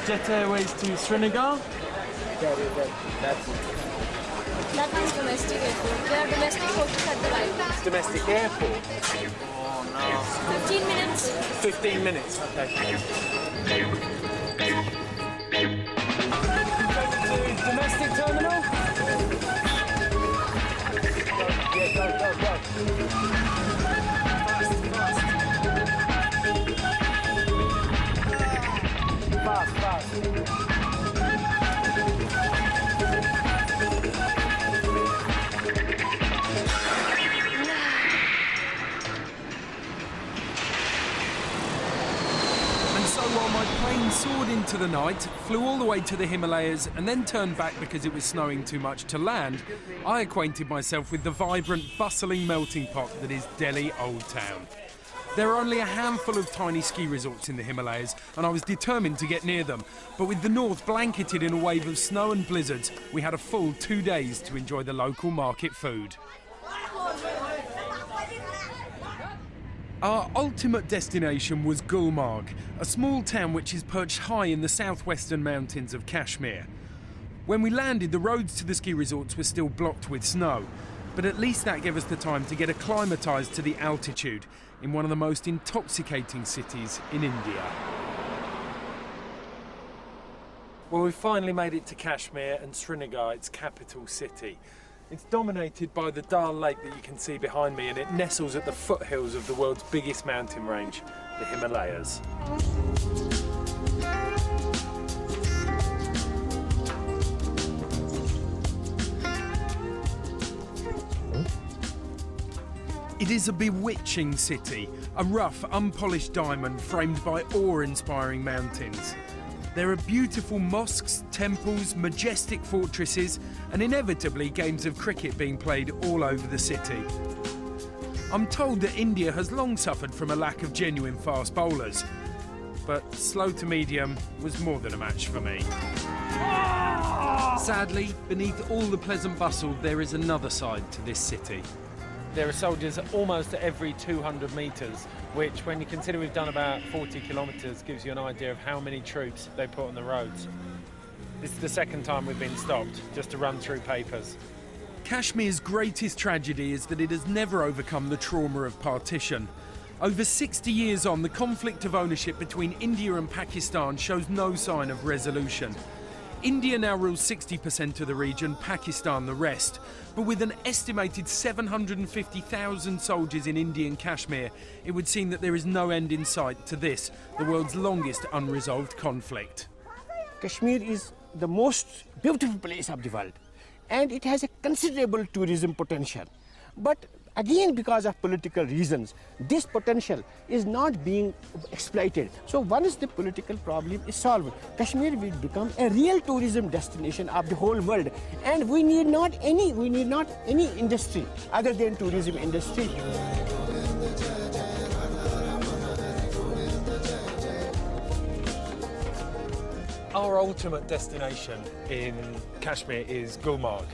Jet Airways to Srinagar. That means domestic airport. There are domestic focus at the right. Domestic airport? Oh no. 15 minutes. 15 minutes, okay. To domestic terminal? Go. Fast. So while my plane soared into the night, flew all the way to the Himalayas and then turned back because it was snowing too much to land, I acquainted myself with the vibrant, bustling melting pot that is Delhi Old Town. There are only a handful of tiny ski resorts in the Himalayas and I was determined to get near them. But with the north blanketed in a wave of snow and blizzards, we had a full 2 days to enjoy the local market food. Our ultimate destination was Gulmarg, a small town which is perched high in the southwestern mountains of Kashmir. When we landed, the roads to the ski resorts were still blocked with snow, but at least that gave us the time to get acclimatised to the altitude in one of the most intoxicating cities in India. Well, we finally made it to Kashmir and Srinagar, its capital city. It's dominated by the Dal Lake that you can see behind me, and it nestles at the foothills of the world's biggest mountain range, the Himalayas. It is a bewitching city, a rough, unpolished diamond framed by awe-inspiring mountains. There are beautiful mosques, temples, majestic fortresses, and inevitably games of cricket being played all over the city. I'm told that India has long suffered from a lack of genuine fast bowlers, but slow to medium was more than a match for me. Sadly, beneath all the pleasant bustle, there is another side to this city. There are soldiers almost at every 200 metres, which, when you consider we've done about 40 kilometres, gives you an idea of how many troops they put on the roads. This is the second time we've been stopped, just to run through papers. Kashmir's greatest tragedy is that it has never overcome the trauma of partition. Over 60 years on, the conflict of ownership between India and Pakistan shows no sign of resolution. India now rules 60% of the region, Pakistan the rest. But with an estimated 750,000 soldiers in Indian Kashmir, it would seem that there is no end in sight to this, the world's longest unresolved conflict. Kashmir is the most beautiful place of the world, and it has a considerable tourism potential. But again, because of political reasons, this potential is not being exploited. So once the political problem is solved, Kashmir will become a real tourism destination of the whole world, and we need not any industry other than tourism industry. Our ultimate destination in Kashmir is Gulmarg,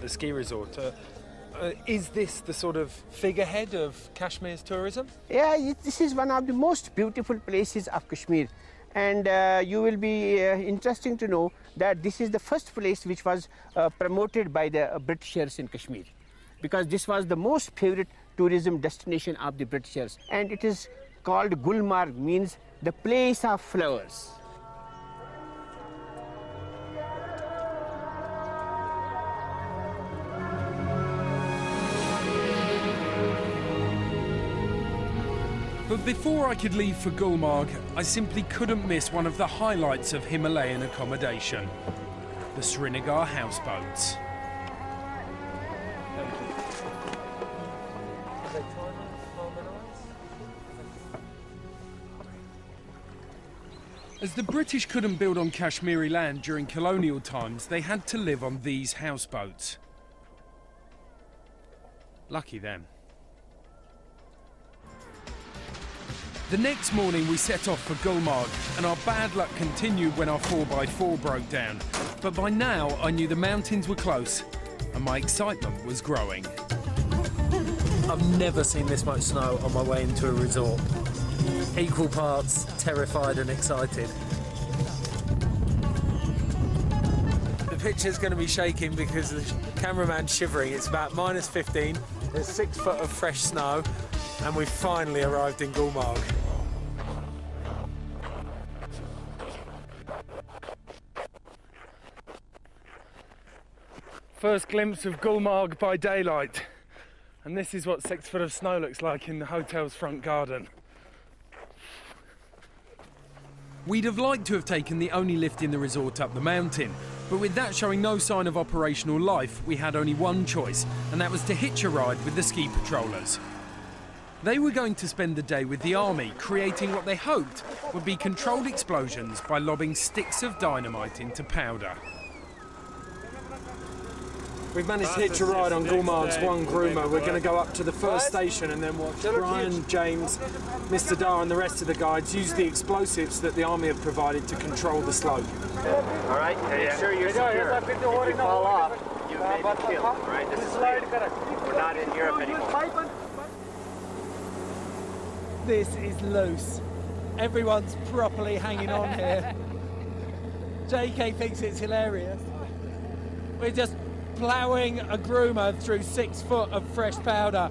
the ski resort. Is this the sort of figurehead of Kashmir's tourism? Yeah, this is one of the most beautiful places of Kashmir, and you will be interesting to know that this is the first place which was promoted by the Britishers in Kashmir, because this was the most favorite tourism destination of the Britishers, and it is called Gulmarg, means the place of flowers. But before I could leave for Gulmarg, I simply couldn't miss one of the highlights of Himalayan accommodation, the Srinagar houseboats. As the British couldn't build on Kashmiri land during colonial times, they had to live on these houseboats. Lucky them. The next morning we set off for Gulmarg, and our bad luck continued when our 4x4 broke down. But by now I knew the mountains were close and my excitement was growing. I've never seen this much snow on my way into a resort. Equal parts terrified and excited. picture's going to be shaking because the cameraman's shivering. It's about -15. There's 6 foot of fresh snow, and we've finally arrived in Gulmarg. First glimpse of Gulmarg by daylight, and this is what 6 foot of snow looks like in the hotel's front garden. We'd have liked to have taken the only lift in the resort up the mountain, but with that showing no sign of operational life, we had only one choice, and that was to hitch a ride with the ski patrollers. They were going to spend the day with the army, creating what they hoped would be controlled explosions by lobbing sticks of dynamite into powder. We've managed to hitch a ride on Gulmarg's one groomer. We're going to go up to the first station and then watch Brian, James, Mr. Dar and the rest of the guides use the explosives that the army have provided to control the slope. All right, make sure you're secure. If you fall off, you may be killed. All right, this is safe. We're not in Europe anymore. This is loose. Everyone's properly hanging on here. JK thinks it's hilarious. We're just ploughing a groomer through 6 foot of fresh powder.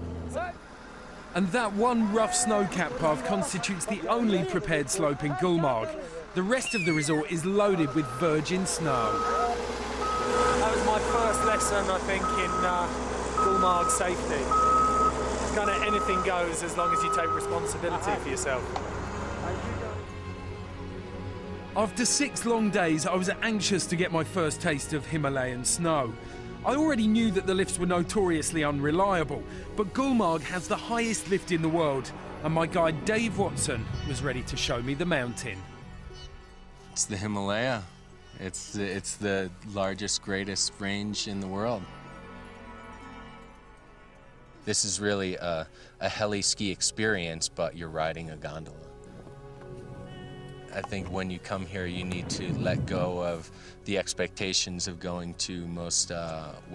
And that one rough snow-capped path constitutes the only prepared slope in Gulmarg. The rest of the resort is loaded with virgin snow. That was my first lesson, I think, in Gulmarg safety. Kind of anything goes as long as you take responsibility for yourself. After 6 long days, I was anxious to get my first taste of Himalayan snow. I already knew that the lifts were notoriously unreliable, but Gulmarg has the highest lift in the world, and my guide Dave Watson was ready to show me the mountain. It's the Himalaya. It's the largest, greatest range in the world. This is really a heli ski experience, but you're riding a gondola. I think when you come here, you need to let go of the expectations of going to most West